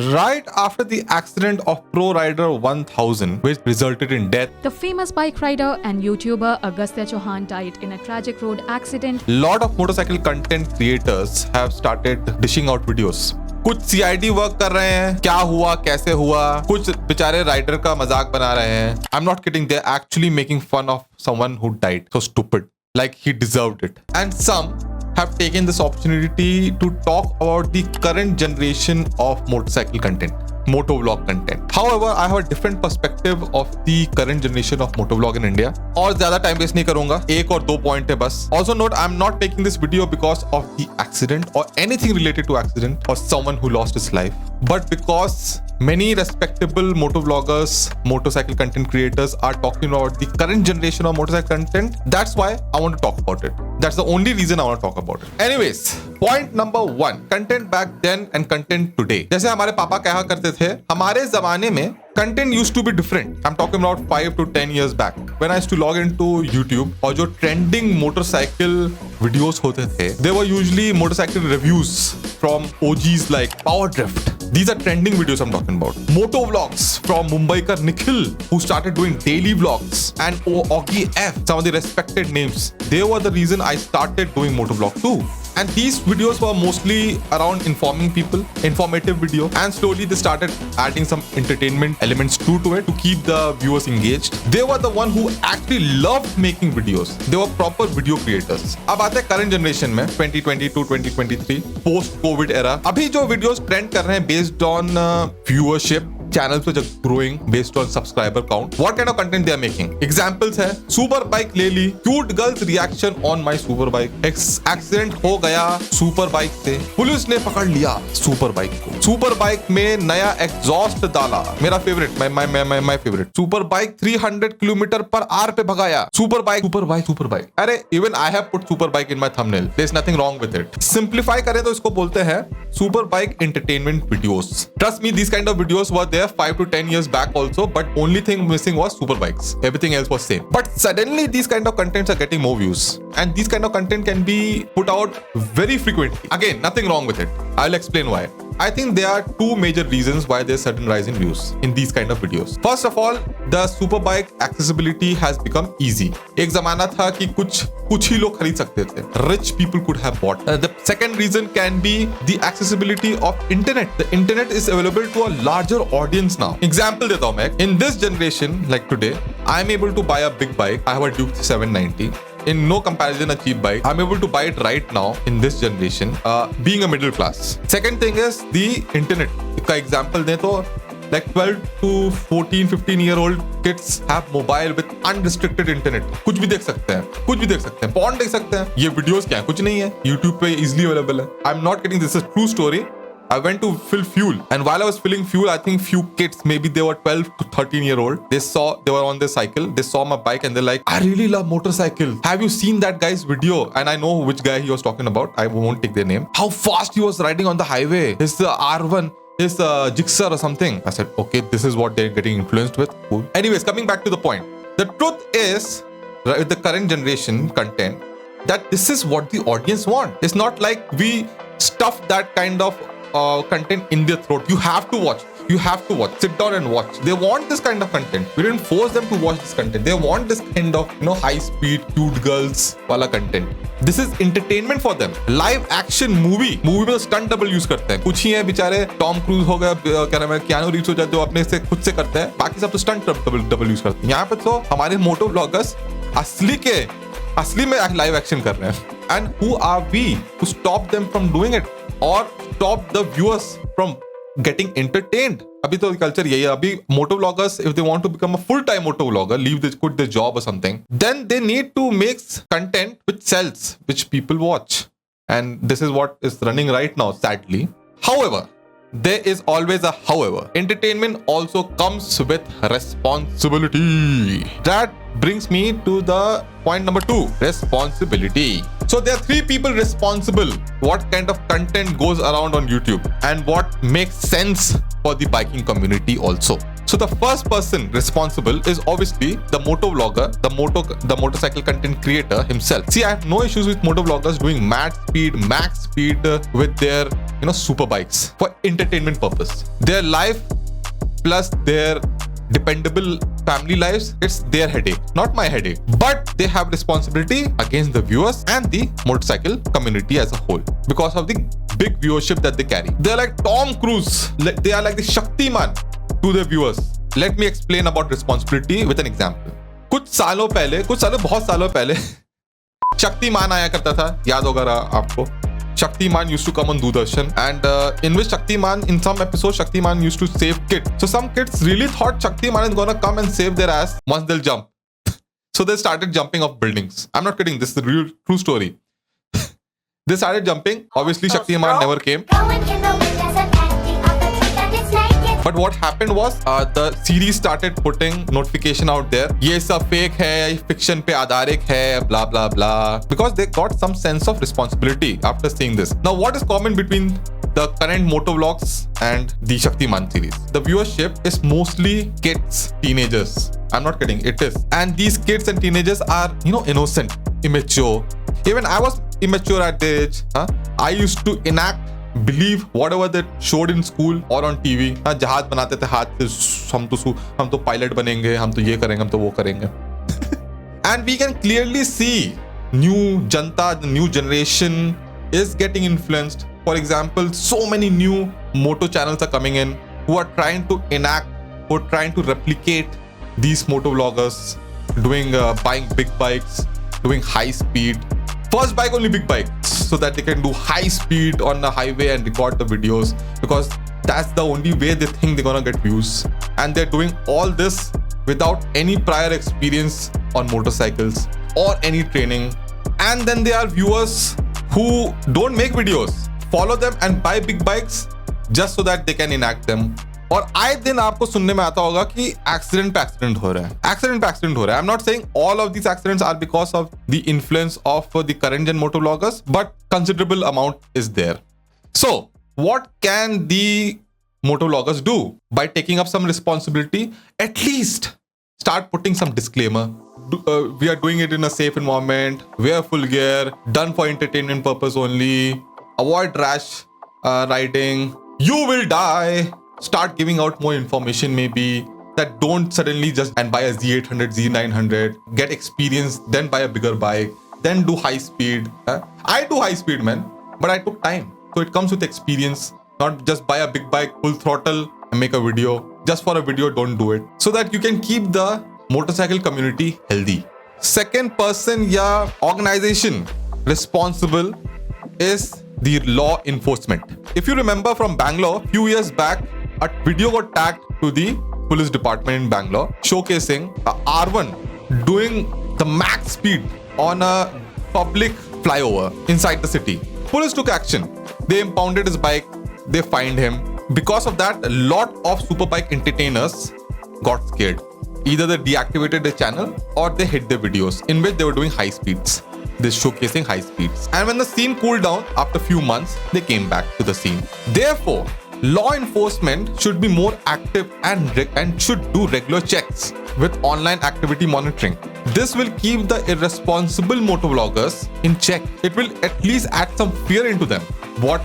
Right after the accident of Pro Rider 1000, which resulted in death, The famous bike rider and YouTuber Agastya Chauhan died in a tragic road accident. lot of motorcycle content creators have started dishing out videos. कुछ CID work कर रहे हैं, क्या हुआ, कैसे हुआ, कुछ बेचारे राइडर का मजाक बना रहे हैं. I'm not kidding, they're actually making fun of someone who died. So stupid. Like he deserved it. And some have taken this opportunity to talk about the current generation of motorcycle content, motovlog content. However, I have a different perspective of the current generation of motovlog in India. और ज़्यादा time waste नहीं करूँगा, एक और दो point है बस. Also note, I'm not making this video because of the accident or anything related to accident or someone who lost his life, but because many respectable motovloggers, motorcycle content creators are talking about the current generation of motorcycle content. That's why I want to talk about it. That's the only reason I want to talk about it. Anyways, point number 1, content back then and content today. जैसे हमारे पापा कहा करते थे, हमारे जमाने में content used to be different. I'm talking about 5 to 10 years back. When I used to log into YouTube, और जो trending motorcycle videos होते थे, they were usually motorcycle reviews from OGs like Power Drift. These are trending videos I'm talking about. Motovlogs from Mumbaikar Nikhil, who started doing daily vlogs, and Augie F, some of the respected names. They were the reason I started doing motovlog too. And these videos were mostly around informing people, informative video, and slowly they started adding some entertainment elements to it to keep the viewers engaged. They were the one who actually loved making videos. They were proper video creators. अब आते हैं current generation में 2022, 2023, post COVID era. अभी जो videos trend कर रहे हैं based on viewership, channels which are growing based on subscriber count. What kind of content they are making? Examples है Superbike ले ली, cute girls reaction on my Superbike. Accident हो गया Superbike से, पुलिस ने पकड़ लिया Superbike को. Superbike में नया एग्जॉस्ट डाला, मेरा favourite, my favorite. Superbike 300 kilometre पर आर पे भगाया. Superbike. अरे even I have put Superbike in my thumbnail. There's nothing wrong with it. Simplify करें तो इसको बोलते हैं Superbike entertainment videos. Trust me, these kind of videos were there 5 to 10 years back also, but only thing missing was Superbikes. Everything else was same. But suddenly these kind of contents are getting more views, and these kind of content can be put out very frequently. Again, nothing wrong with it. I'll explain why. I think there are two major reasons why there's sudden rise in views in these kind of videos. First of all, the Superbike accessibility has become easy. एक जमाना था कि कुछ ही लोग खरीद सकते थे. Rich people could have bought. The second reason can be the accessibility of internet. The internet is available to a larger audience now. Example देता हूँ मैं. In this generation, like today, I am able to buy a big bike. I have a Duke 790. In no comparison a cheap bike. I'm able to buy it right now in this generation, being a middle class. Second thing is the internet. का example दें तो like 12 to 14, 15-year-old kids have mobile with unrestricted internet. कुछ भी देख सकते हैं. Porn देख सकते हैं. ये videos क्या है? कुछ नहीं है. YouTube पे easily available है. I'm not kidding. This is a true story. I went to fill fuel, and while I was filling fuel, I think few kids, maybe they were 12 to 13-year-old, they were on their cycle, they saw my bike and they're like, I really love motorcycle. Have you seen that guy's video? And I know which guy he was talking about. I won't take their name. How fast he was riding on the highway. It's the R1. It's the Gixxer or something. I said, okay, this is what they're getting influenced with. Cool. Anyways, coming back to the point. The truth is, with the current generation content, that this is what the audience want. It's not like we stuff that kind of content in their throat. You have to watch. Sit down and watch. They want this kind of content. We didn't force them to watch this content. They want this kind of, high speed, cute girls wala content. This is entertainment for them. Live action movie में stunt double use करते हैं. कुछ ही है बेचारे, Tom cruise हो गया, क्या नाम है, कियानो रीव्स हो जाते हैं, अपने से खुद से करते हैं. बाकी सब तो stunt double use करते हैं. यहाँ पे तो हमारे मोटो ब्लॉगर्स असली में लाइव एक्शन कर रहे हैं. And who are we to stop them from doing it or stop the viewers from getting entertained? अभी तो कल्चर यही है. अभी motovloggers, if they want to become a full-time motovlogger, quit their job or something, then they need to make content which sells, which people watch. And this is what is running right now, sadly. However, there is always a however. Entertainment also comes with responsibility. That brings me to the point number 2, responsibility. So there are 3 people responsible what kind of content goes around on YouTube and what makes sense for the biking community also. So the first person responsible is obviously the motovlogger, the motorcycle content creator himself. See, I have no issues with motovloggers doing max speed with their superbikes for entertainment purpose. Their life plus their dependable family lives, it's their headache, not my headache. But they have responsibility against the viewers and the motorcycle community as a whole because of the big viewership that they carry. They're like Tom Cruise. They are like the Shaktiman to their viewers. Let me explain about responsibility with an example. बहुत सालों पहले शक्तिमान आया करता था, याद होगा आपको. Shaktiman used to come on Doordarshan, and in which Shaktiman, in some episodes, Shaktiman used to save kids. So some kids really thought Shaktiman is gonna come and save their ass once they'll jump. So they started jumping off buildings. I'm not kidding. This is a real true story. They started jumping. Obviously, Shaktiman never came. But what happened was the series started putting notification out there. ये सब fake है, fiction पे आधारित है, blah blah blah. Because they got some sense of responsibility after seeing this. Now, what is common between the current motovlogs and the Shaktiman series? The viewership is mostly kids, teenagers. I'm not kidding. It is. And these kids and teenagers are, innocent, immature. Even I was immature at their age. I used to believe whatever they showed in school or on TV. जहाज बनाते थे हाथ से, हम तो pilot बनेंगे, हम तो ये करेंगे, हम तो वो करेंगे. And we can clearly see new Janata, the new generation is getting influenced. For example, so many new moto channels are coming in who are trying to who are trying to replicate these motovloggers doing buying big bikes, doing high speed. First bike, only big bike, so that they can do high speed on the highway and record the videos, because that's the only way they think they're gonna get views. And they're doing all this without any prior experience on motorcycles or any training. And then there are viewers who don't make videos, follow them and buy big bikes just so that they can enact them. और आए दिन आपको सुनने में आता होगा कि accident पे एक्सीडेंट हो रहा है. I'm not saying all of these accidents are because of the influence of the current gen motovloggers, but considerable amount is there. So what can the motovloggers do? By taking up some responsibility, at least start putting some disclaimer. We are doing it in a safe environment, wear full gear, done for entertainment purpose only, avoid rash riding, you will die. Start giving out more information, maybe, that don't suddenly just and buy a Z800, Z900, get experience, then buy a bigger bike, then do high speed. I do high speed, man, but I took time. So it comes with experience, not just buy a big bike, full throttle and make a video. Just for a video, don't do it. So that you can keep the motorcycle community healthy. Second person या organization responsible is the law enforcement. If you remember from Bangalore, few years back, a video got tagged to the police department in Bangalore showcasing a R1 doing the max speed on a public flyover inside the city. Police took action. They impounded his bike. They fined him. Because of that, a lot of Superbike entertainers got scared. Either they deactivated the channel or they hid their videos in which they were doing high speeds. They're showcasing high speeds. And when the scene cooled down after a few months, they came back to the scene. Therefore, law enforcement should be more active and should do regular checks with online activity monitoring. This will keep the irresponsible motovloggers in check. It will at least add some fear into them. What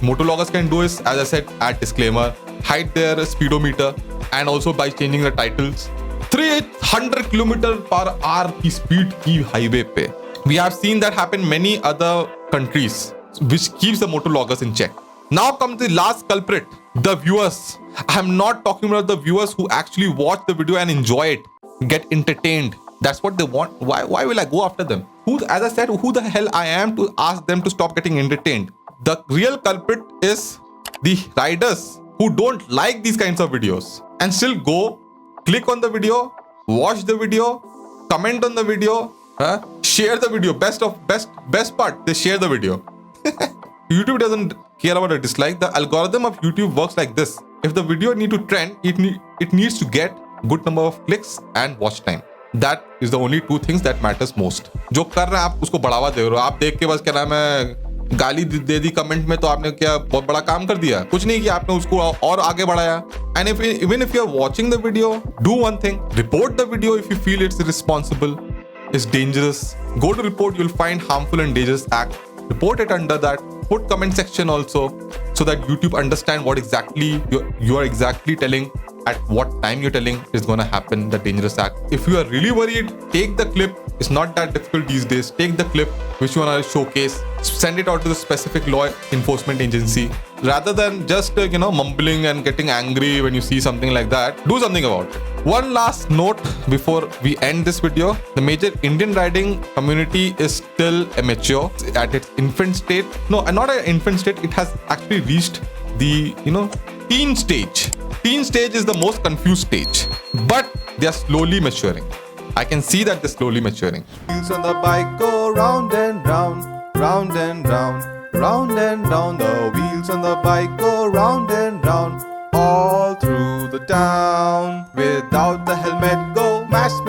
motovloggers can do is, as I said, add disclaimer, hide their speedometer, and also by changing the titles. 300 km/h की speed की highway पे. We have seen that happen many other countries, which keeps the motovloggers in check. Now comes the last culprit, the viewers. I'm not talking about the viewers who actually watch the video and enjoy it, get entertained. That's what they want. Why will I go after them? As I said, who the hell I am to ask them to stop getting entertained? The real culprit is the riders who don't like these kinds of videos and still go, click on the video, watch the video, comment on the video, share the video. Best part, they share the video. YouTube doesn't care about a dislike. The algorithm of YouTube works like this. If the video need to trend, it needs to get good number of clicks and watch time. That is the only two things that matters most. जो कर रहे हैं आप उसको बढ़ावा दे रहे हो. आप देख के बस क्या नाम है गाली दे दी कमेंट में तो आपने क्या बहुत बड़ा काम कर दिया. कुछ नहीं किया, आपने उसको और आगे बढ़ाया. And even if you are watching the video, do one thing. Report the video if you feel it's irresponsible, it's dangerous. Go to report, you'll find harmful and dangerous act. Report it under that. Put comment section also. so that YouTube understand what exactly you are exactly telling, at what time you're telling is going to happen, the dangerous act. If you are really worried, take the clip. It's not that difficult these days. Take the clip which you want to showcase, send it out to the specific law enforcement agency, rather than just mumbling and getting angry when you see something like that. Do something about it. One last note before we end this video: the major Indian riding community is still immature, at its infant state. No, not an infant state. It has actually reached the teen stage. Teen stage is the most confused stage, but they are slowly maturing. I can see that they're slowly maturing. Wheels on the bike go round and round, round and round, round and round. The wheels on the bike go round and round, all through the town. Without the helmet, go smash, smash.